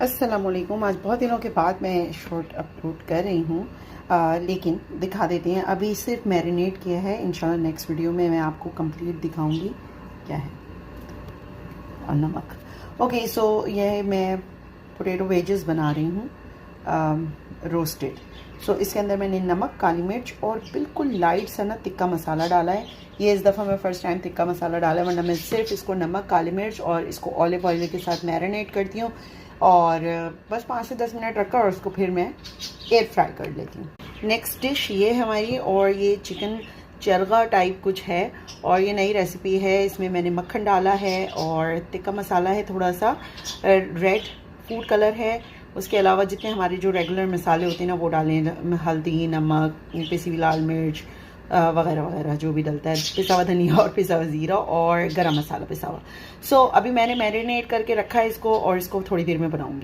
अस्सलामुअलैकुम। आज बहुत दिनों के बाद मैं शॉर्ट अपलोड कर रही हूँ, लेकिन दिखा देते हैं। अभी सिर्फ मैरिनेट किया है, इंशाल्लाह नेक्स्ट वीडियो में मैं आपको कंप्लीट दिखाऊंगी क्या है। और नमक, ओके। सो ये मैं पोटैटो वेजेस बना रही हूँ रोस्टेड। सो इसके अंदर मैंने नमक, काली मिर्च और बिल्कुल लाइट सा ना तिक्का मसाला डाला है। ये इस दफ़ा मैं फ़र्स्ट टाइम तिक्का मसाला डाला है, वरना मैं सिर्फ इसको नमक, काली मिर्च और इसको ऑलिव ऑयल के साथ मैरिनेट करती हूँ और बस 5 से 10 मिनट रखकर और उसको फिर मैं एयर फ्राई कर लेती हूँ। नेक्स्ट डिश ये है हमारी, और ये चिकन चरगा टाइप कुछ है और ये नई रेसिपी है। इसमें मैंने मक्खन डाला है और तिक्का मसाला है, थोड़ा सा रेड फूड कलर है। उसके अलावा जितने हमारे जो रेगुलर मसाले होते हैं ना वो डालें, हल्दी, नमक, पिसी हुई लाल मिर्च वगैरह वगैरह जो भी डलता है, पिसा हुआ धनिया और पिसा हुआ ज़ीरा और गरम मसाला पिसा हुआ। सो अभी मैंने मैरिनेट करके रखा है इसको और इसको थोड़ी देर में बनाऊंगी।